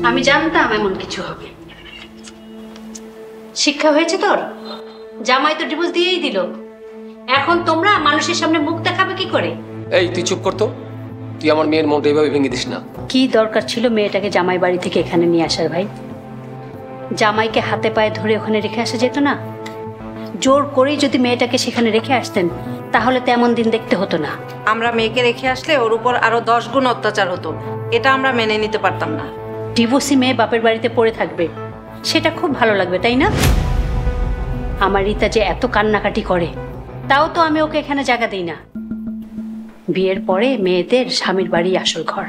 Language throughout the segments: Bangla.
আমি জানতাম এমন কিছু হবে। শিক্ষা হয়েছে তোর? জামাই তো ডিভোর্স দিয়েই দিল, এখন তোমরা মানুষের সামনে মুখ দেখাবে কি করে? এই তুই চুপ করতো, তুই আমার মেয়ের মনটা এইভাবে ভেঙে দিস না। কি দরকার ছিল মেয়েটাকে জামাই বাড়ি থেকে এখানে নিয়ে আসার ভাই? জামাইকে হাতে পায়ে ধরে ওখানে রেখে আসা যেত না? জোর করেই যদি মেয়েটাকে সেখানে রেখে আসতেন তাহলে তো এমন দিন দেখতে হতো না। আমরা মেয়েকে রেখে আসলে ওর উপর আরো 10 গুণ অত্যাচার হতো, এটা আমরা মেনে নিতে পারতাম না। ডিভোর্সি মেয়ে বাপের বাড়িতে পড়ে থাকবে সেটা খুব ভালো লাগবে, তাই না? আমার রীতা যে এত কান্নাকাটি করে, তাও তো আমি ওকে এখানে জায়গা দিই না। বিয়ের পরে মেয়েদের স্বামীর বাড়ি আসল ঘর।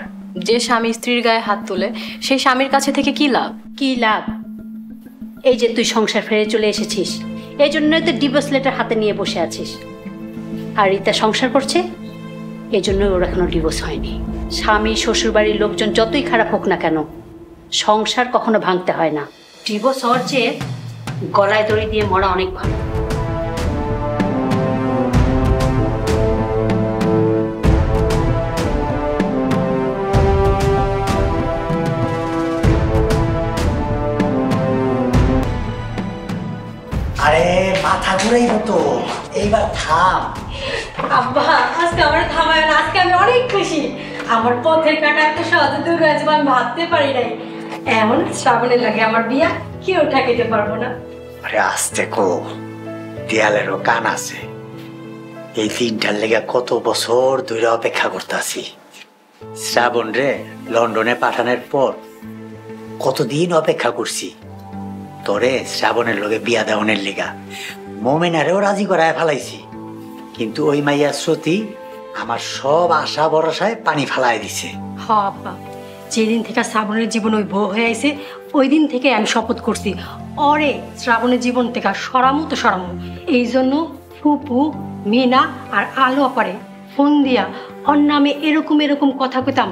যে স্বামী স্ত্রীর গায়ে হাত তোলে সেই স্বামীর কাছে থেকে কি লাভ? কি লাভ? এই যে তুই সংসার ফেরে চলে এসেছিস, এই জন্যই তো ডিভোর্স লেটার হাতে নিয়ে বসে আছিস। আর রীতা সংসার করছে, এই জন্যই ওর এখনো ডিভোর্স হয়নি। স্বামী শ্বশুর বাড়ির লোকজন যতই খারাপ হোক না কেন, সংসার কখনো ভাঙতে হয় না। ডিভোর্স হওয়ার চেয়ে গলায় দড়ি দিয়ে মরা অনেক ভালো। আরে মাথা ঘুরাইব তো, এইবার থাম। আব্বা আজকে আমার থামায় না, আজকে আমি অনেক খুশি। আমার পথের কাটা একটা সহজে দূর হয়েছে, আমি ভাবতে পারি নাই এমন শ্রাবণের লাগে আমার বিয়া কেউ ঠেকাইতে পারবো না। আরে আস্তে কো, দেয়ালেরও কান আছে। এই দিনটার লেগে কত বছর ধরে অপেক্ষা করতেছি। শ্রাবণ রে লন্ডনে পাঠানোর পর কতদিন অপেক্ষা করছি তোরে শ্রাবণের লগে বিয়া দেওয়ানের লেগা। মোমেনারেও রাজি করায় ফেলাইছি, কিন্তু ওই মাইয়া শ্রুতি আমার সব আশা ভরসায় পানি ফেলায় দিছে। হ আব্বা, যেদিন থেকে শ্রাবণের জীবন ওই বউ হয়ে আইছে ওই দিন থেকে আমি শপথ করছি অরে শ্রাবণের জীবন থেকে সরামু তো সরামু। এই জন্য ফুপু, মিনা আর আলো আপারে ফোন দিয়া ওর নামে এরকম এরকম কথা কইতাম,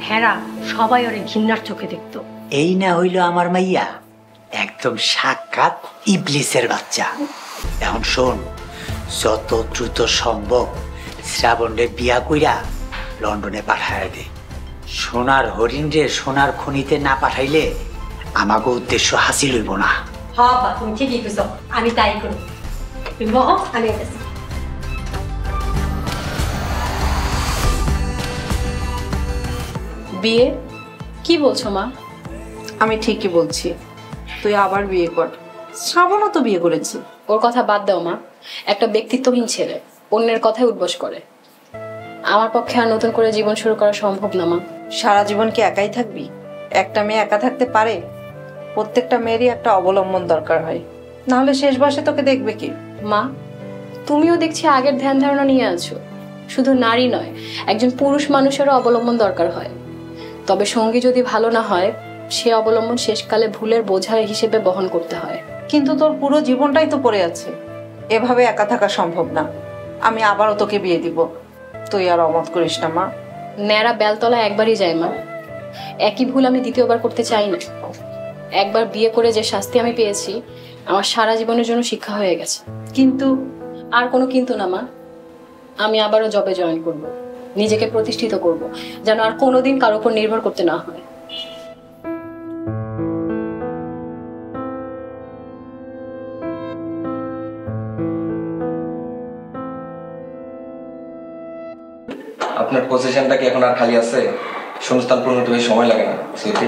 হেরা সবাই ওরে ঘৃণার চোখে দেখতো। এই না হইল আমার মাইয়া একদম সাক্ষাৎ ইবলিসের বাচ্চা। এখন শোন, যত দ্রুত সম্ভব শ্রাবণে বিয়া কইরা লন্ডনে পাঠায় দে। সোনার হরিণ রে সোনার খনিতে না পাঠাইলে আমাকে উদ্দেশ্য হাসিল হইব না। হ আব্বা, তুমি ঠিকই কইছ, আমি তাই করি। তুমি বহ, আমি এসেছি। বিয়ে? কি বলছো মা? আমি ঠিকই বলছি, তুই আবার বিয়ে কর। শ্রাবণও তো বিয়ে করেছে। ওর কথা বাদ দাও মা, একটা ব্যক্তিত্বহীন ছেলে অন্যের কথায় উদ্বোস করে। আমার পক্ষে আর নতুন করে জীবন শুরু করা সম্ভব না মা। সারা জীবন কি একাই থাকবি? একটা মেয়ে একা থাকতে পারে? প্রত্যেকটা মেয়েরই একটা অবলম্বন দরকার হয়, নাহলে শেষ বয়সে তোকে দেখবে কি? মা, তুমিও দেখছি আগের ধ্যান ধারণা নিয়ে আছো। শুধু নারী নয়, একজন পুরুষ মানুষেরও অবলম্বন দরকার হয়। তবে সঙ্গী যদি ভালো না হয়, সে অবলম্বন শেষকালে ভুলের বোঝা হিসেবে বহন করতে হয়। কিন্তু তোর পুরো জীবনটাই তো পড়ে আছে, এভাবে একা থাকা সম্ভব না। আমি আবারও তোকে বিয়ে দিব, তুই আর অমত করিস না মা। ন্যাড়া বেলতলা একবারই যায় মা, একই ভুল আমি দ্বিতীয়বার করতে চাই না। একবার বিয়ে করে যে শাস্তি আমি পেয়েছি, আমার সারা জীবনের জন্য শিক্ষা হয়ে গেছে। কিন্তু আর কোনো কিন্তু না মা, আমি আবারও জবে জয়েন করব, নিজেকে প্রতিষ্ঠিত করব, যেন আর কোনোদিন কারোর উপর নির্ভর করতে না হয়। আপনার পজিশনটা কি এখন আর খালি আছে? সংস্থান পূর্ণতে বেশি সময় লাগে না সুইটি?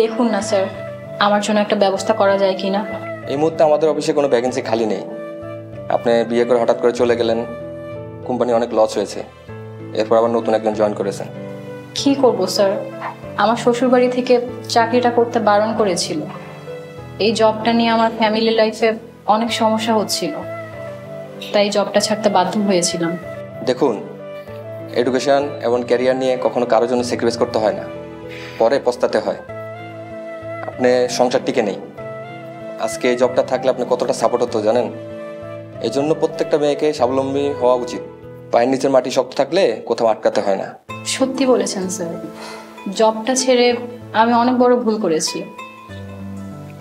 দেখুন না স্যার, আমার জন্য একটা ব্যবস্থা করা যায় কিনা। এই মুহূর্তে আমাদের অফিসে কোনো ভ্যাকেন্সি খালি নেই। আপনি বিয়ে করে হঠাৎ করে চলে গেলেন, কোম্পানি অনেক লস হয়েছে, এরপর আবার নতুন একজন জয়েন করেছেন। কি করব স্যার, আমার শ্বশুরবাড়ি থেকে চাকরিটা করতে বারণ করেছিল। এই জবটা নিয়ে আমার ফ্যামিলি লাইফে অনেক সমস্যা হচ্ছিল, তাই জবটা ছাড়তে বাধ্য হয়েছিলাম। দেখুন, এডুকেশন এবং ক্যারিয়ার নিয়ে কখনো কারোর জন্য স্যাক্রিফাইস করতে হয় না, পরে পস্তাতে হয়। আপনি সংসার টিকে নেই, আজকে এই জবটা থাকলে আপনি কতটা সাপোর্ট হতো জানেন? এই জন্য প্রত্যেকটা মেয়েকে স্বাবলম্বী হওয়া উচিত। পায়ের নিচের মাটি শক্ত থাকলে কোথাও আটকাতে হয় না। সত্যি বলেছেন স্যার, জবটা ছেড়ে আমি অনেক বড় ভুল করেছি,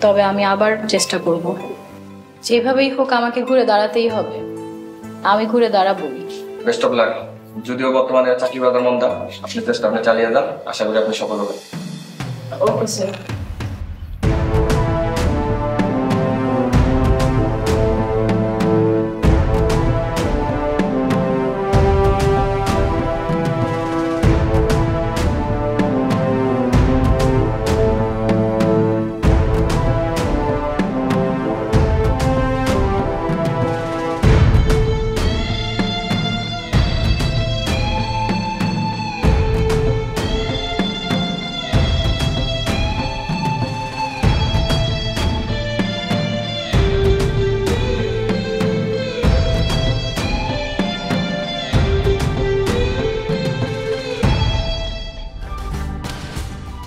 তবে আমি আবার চেষ্টা করব। যেভাবেই হোক আমাকে ঘুরে দাঁড়াতেই হবে, আমি ঘুরে দাঁড়াবই। Best of luck. যদিও বর্তমানে চাকরি বাজার মন্দা, আপনি চেষ্টা আপনি চালিয়ে যান, আশা করি আপনি সফল হবেন। Okay sir.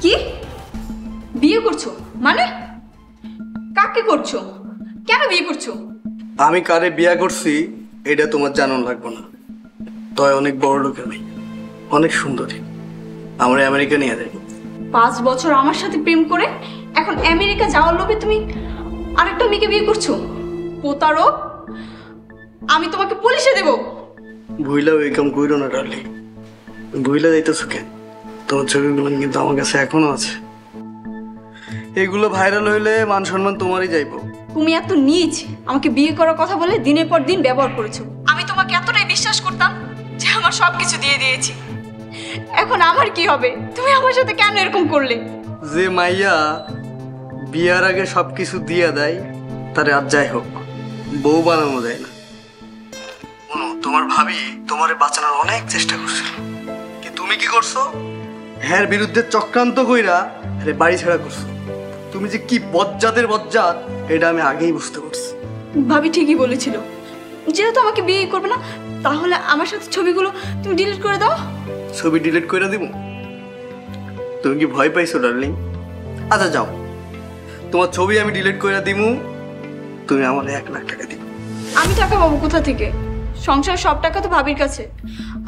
কি বিয়ে করছো মানে? কাকে করছো? কেন বিয়ে করছো? আমি কারে বিয়া করছি এটা তোমার জানানো লাগবে না। তয় অনেক বড় লোকের মেয়ে, অনেক সুন্দরী, আমরা আমেরিকা নিয়ে যাবো। 5 বছর আমার সাথে প্রেম করে এখন আমেরিকা যাওয়ার লোভে তুমি আরেকটা মেয়েকে বিয়ে করছো? প্রতারক! আমি তোমাকে পুলিশে দেব। ভুইলা ওই কাম কইরো না ডার্লিং, ভুইলা যাইতেছো কেন? তোমার ছবিগুলো কিন্তু আমার কাছে এখনো আছে। এগুলো ভাইরাল হইলে মান সম্মান তোমারই যাইবো। তুমি এত নীচ, আমাকে বিয়ে করার কথা বলে দিনের পর দিন ব্যবহার করেছো। আমি তোমাকে এতটাই বিশ্বাস করতাম যে আমার সবকিছু দিয়ে দিয়েছি। এখন আমার কি হবে? তুমি আমার সাথে কেন এরকম করলে? যে মাইয়া বিয়ার আগে সবকিছু দিয়া দেয় তারে আর যাই হোক বউ বানানো যায় না। তোমার ভাবি তোমারে বাঁচানোর অনেক চেষ্টা করছিল, কি তুমি কি করছো? হ্যার বিরুদ্ধে চক্রান্ত কইরা আরে বাড়ি ছাড়া করছো। তুমি যে কি বজ্জাতের বজ্জাত এটা আমি আগেই বুঝতে পারছি। ভাবি ঠিকই বলেছিল, যেহেতু আমাকে বিয়ে করবে না তাহলে আমার সাথে ছবিগুলো তুমি ডিলিট করে দাও। ছবি ডিলিট করে দিব? তুমি কি ভয় পাইছো ডার্লিং? আচ্ছা যাও, তোমার ছবি আমি ডিলিট করে দিমু, তুমি আমার 1 লাখ টাকা দিবে। আমি টাকা পাবো কোথা থেকে? সংসার সব টাকা তো ভাবির কাছে,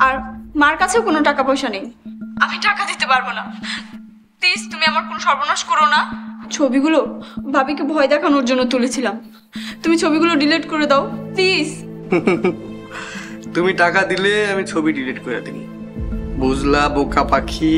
আর মার কাছেও কোনো টাকা পয়সা নেই। আমি টাকা দিতে পারবো না। প্লিজ তুমি আমার কোনো সর্বনাশ করো না। ছবিগুলো ভাবিকে ভয় দেখানোর জন্য তুলেছিলাম। তুমি ছবিগুলো ডিলিট করে দাও প্লিজ। তুমি টাকা দিলে আমি ছবি ডিলিট করে দিব, বুঝলা বোকা পাখি?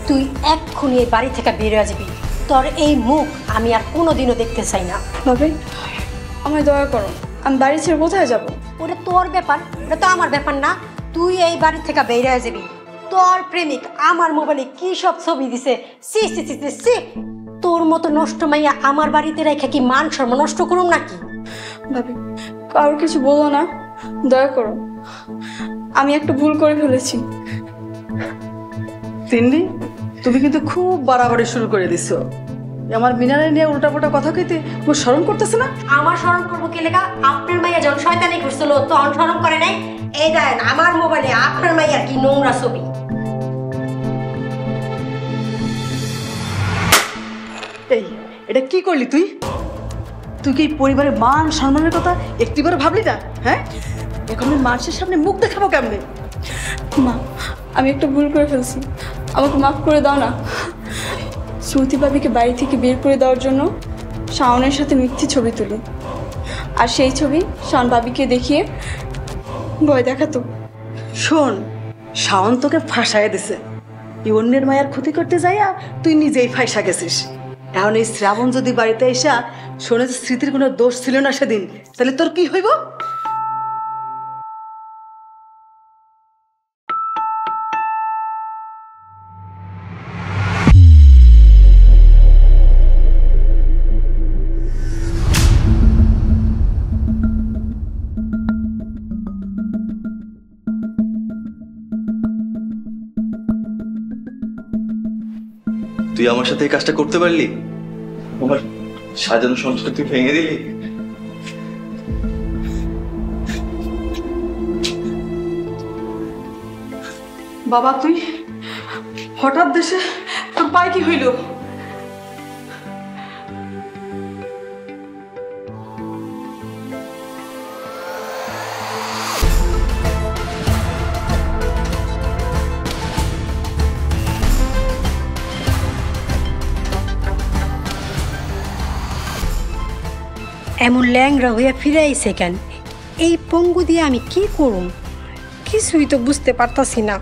তুই এক্ষুনি এই বাড়ি থেকে বেরিয়ে যাবি। তোর এই মুখ আমি আর কোনোদিনও দেখতে চাই না। ভাবি আমায় দয়া করো, আমি বাড়ি ছেড়ে কোথায় যাব? ওটা তোর ব্যাপার, ওটা তো আমার ব্যাপার না। তুই এই বাড়ি থেকে বেরিয়ে যাবি। তোর প্রেমিক আমার মোবাইলে কি সব ছবি দিছে, সি সি সি সি সি। তোর মতো নষ্ট মাইয়া আমার বাড়িতে রেখে কি মান সম্মান নষ্ট করুম নাকি? ভাবি কারোর কিছু বলো না, দয়া করো। আমি একটা ভুল করে ফেলেছি। তিন্নি, তুমি কিন্তু খুব বাড়াবাড়ি শুরু করে দিছো। আমার মিনারে নিয়ে উল্টাপাল্টা কথা কইতে তোমার শরম করতেছে না? আমার শরম করবো কি লেগা? আপনার মাইয়া যখন শয়তানি করছিল তখন শরম করে নাই? এই দেখেন আমার মোবাইলে আপনার মাইয়ার কি নোংরা ছবি। এই এটা কি করলি তুই? তুই কি পরিবারের মান সম্মানের কথা একটিবার ভাবলি না? হ্যাঁ, এখন আমি মানুষের সামনে মুখ দেখাবো কেমনে? মা আমি একটা ভুল করে ফেলছি, আমাকে মাফ করে দাও না। শ্রুতি ভাবিকে বাড়ি থেকে বের করে দেওয়ার জন্য শাওনের সাথে মিথ্যে ছবি তুলি, আর সেই ছবি শাওন ভাবিকে দেখিয়ে ভয় দেখাতো। শোন, শাওন তোকে ফাঁসায় দিছে। তুই অন্যের মায়ের ক্ষতি করতে যাইয়া তুই নিজেই ফাঁসা গেছিস। এখন এই শ্রাবণ যদি বাড়িতে এসা শোনে যে স্মৃতির কোনো দোষ ছিল না সেদিন, তাহলে তোর কি হইব? তুই আমার সাথে এই কাজটা করতে পারলি? আমার সাজানো সংসারটা তুই ভেঙে দিলি। বাবা তুই হঠাৎ দেশে তোর পায়ে কি হইল? এমন ল্যাংরা হইয়া ফিরে আইছে কেন? এই পঙ্গু দিয়ে আমি কি করুম? কিছুই তো বুঝতে পারতাছি না।